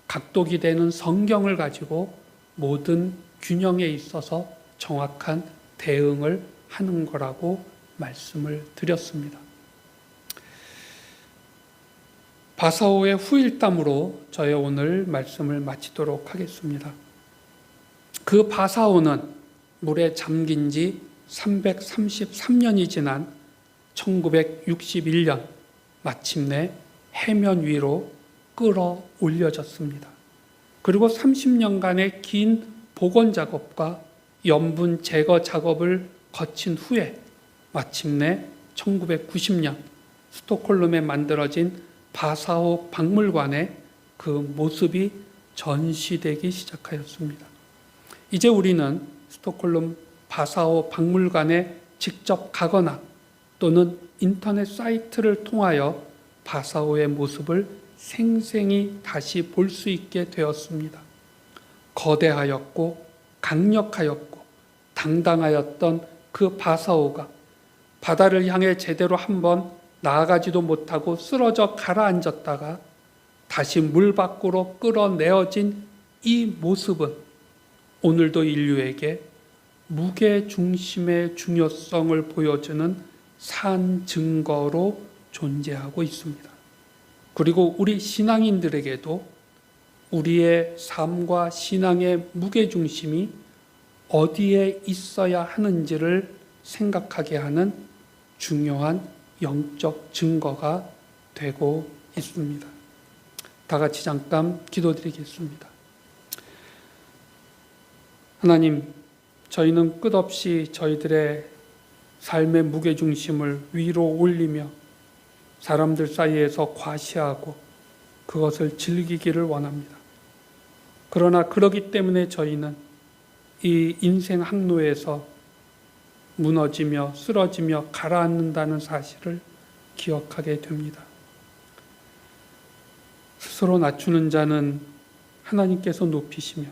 각독이 되는 성경을 가지고 모든 균형에 있어서 정확한 대응을 하는 거라고 말씀을 드렸습니다. 바사오의 후일담으로 저의 오늘 말씀을 마치도록 하겠습니다. 그 바사오는 물에 잠긴 지 333년이 지난 1961년 마침내 해면 위로 끌어올려졌습니다. 그리고 30년간의 긴 복원 작업과 염분 제거 작업을 거친 후에 마침내 1990년 스톡홀름에 만들어진 바사오 박물관에 그 모습이 전시되기 시작하였습니다. 이제 우리는 스톡홀름 바사오 박물관에 직접 가거나 또는 인터넷 사이트를 통하여 바사오의 모습을 생생히 다시 볼 수 있게 되었습니다. 거대하였고 강력하였고 당당하였던 그 바사오가 바다를 향해 제대로 한번 나아가지도 못하고 쓰러져 가라앉았다가 다시 물 밖으로 끌어내어진 이 모습은 오늘도 인류에게 무게중심의 중요성을 보여주는 산 증거로 존재하고 있습니다. 그리고 우리 신앙인들에게도 우리의 삶과 신앙의 무게중심이 어디에 있어야 하는지를 생각하게 하는 중요한 영적 증거가 되고 있습니다. 다 같이 잠깐 기도드리겠습니다. 하나님, 저희는 끝없이 저희들의 삶의 무게중심을 위로 올리며 사람들 사이에서 과시하고 그것을 즐기기를 원합니다. 그러나 그러기 때문에 저희는 이 인생 항로에서 무너지며 쓰러지며 가라앉는다는 사실을 기억하게 됩니다. 스스로 낮추는 자는 하나님께서 높이시며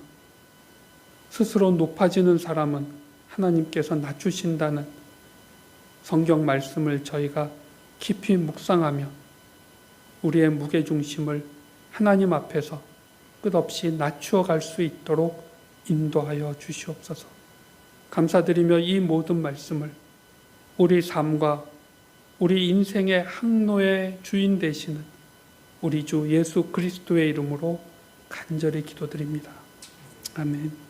스스로 높아지는 사람은 하나님께서 낮추신다는 성경 말씀을 저희가 깊이 묵상하며 우리의 무게중심을 하나님 앞에서 끝없이 낮추어 갈 수 있도록 인도하여 주시옵소서. 감사드리며 이 모든 말씀을 우리 삶과 우리 인생의 항로의 주인 되시는 우리 주 예수 그리스도의 이름으로 간절히 기도드립니다. 아멘.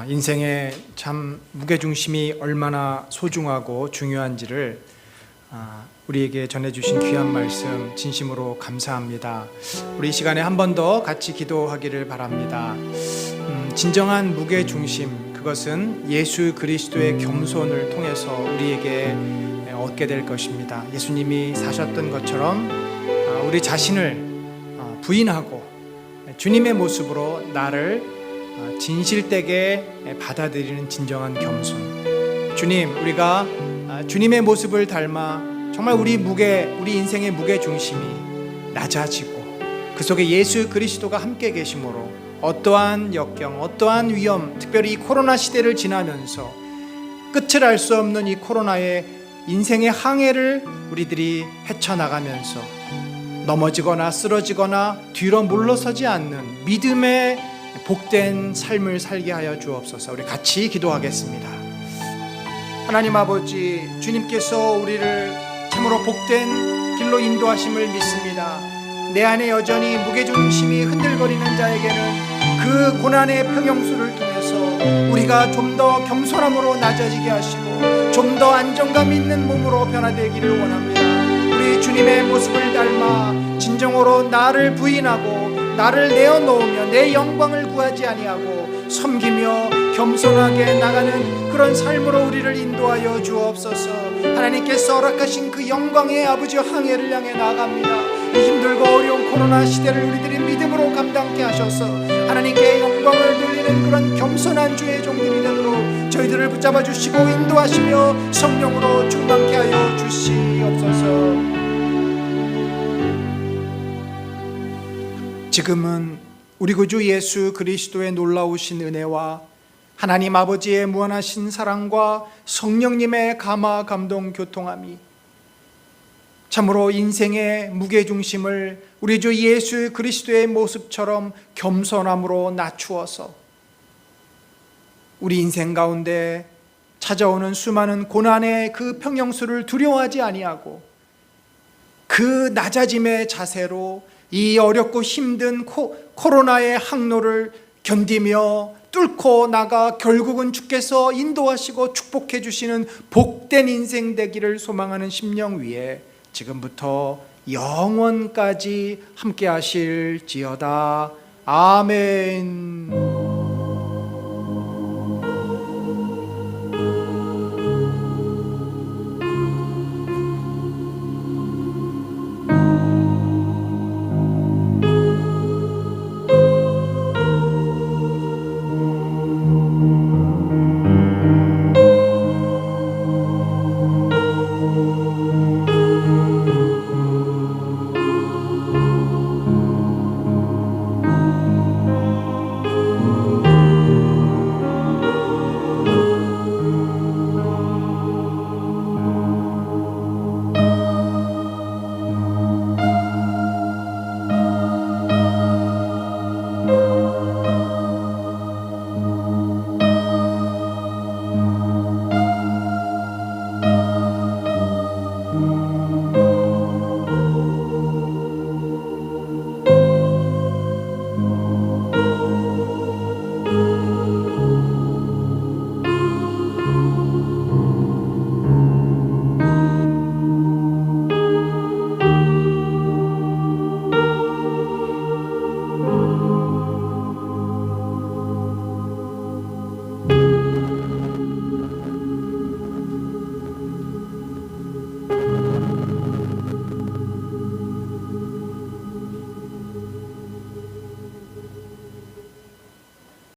인생의 참 무게중심이 얼마나 소중하고 중요한지를 우리에게 전해주신 귀한 말씀 진심으로 감사합니다. 우리 이 시간에 한 번 더 같이 기도하기를 바랍니다. 진정한 무게중심, 그것은 예수 그리스도의 겸손을 통해서 우리에게 얻게 될 것입니다. 예수님이 사셨던 것처럼 우리 자신을 부인하고 주님의 모습으로 나를 진실되게 받아들이는 진정한 겸손. 주님, 우리가 주님의 모습을 닮아 정말 우리 인생의 무게중심이 낮아지고 그 속에 예수 그리스도가 함께 계심으로 어떠한 역경, 어떠한 위험, 특별히 이 코로나 시대를 지나면서 끝을 알 수 없는 이 코로나의 인생의 항해를 우리들이 헤쳐나가면서 넘어지거나 쓰러지거나 뒤로 물러서지 않는 믿음의 복된 삶을 살게 하여 주옵소서. 우리 같이 기도하겠습니다. 하나님 아버지, 주님께서 우리를 참으로 복된 길로 인도하심을 믿습니다. 내 안에 여전히 무게중심이 흔들거리는 자에게는 그 고난의 평형수를 통해서 우리가 좀 더 겸손함으로 낮아지게 하시고 좀 더 안정감 있는 몸으로 변화되기를 원합니다. 우리 주님의 모습을 닮아 진정으로 나를 부인하고 나를 내어놓으며 내 영광을 구하지 아니하고 섬기며 겸손하게 나가는 그런 삶으로 우리를 인도하여 주옵소서. 하나님께서 허락하신 그 영광의 아버지 항해를 향해 나아갑니다. 이 힘들고 어려운 코로나 시대를 우리들이 믿음으로 감당케 하셔서 하나님께 영광을 돌리는 그런 겸손한 주의 종들이 되도록 저희들을 붙잡아 주시고 인도하시며 성령으로 충만케 하여 주시옵소서. 지금은 우리 구주 예수 그리스도의 놀라우신 은혜와 하나님 아버지의 무한하신 사랑과 성령님의 감화 감동 교통함이 참으로 인생의 무게중심을 우리 주 예수 그리스도의 모습처럼 겸손함으로 낮추어서 우리 인생 가운데 찾아오는 수많은 고난의 그 평영수를 두려워하지 아니하고 그 낮아짐의 자세로 이 어렵고 힘든 코로나의 항로를 견디며 뚫고 나가 결국은 주께서 인도하시고 축복해 주시는 복된 인생 되기를 소망하는 심령 위에 지금부터 영원까지 함께 하실지어다. 아멘.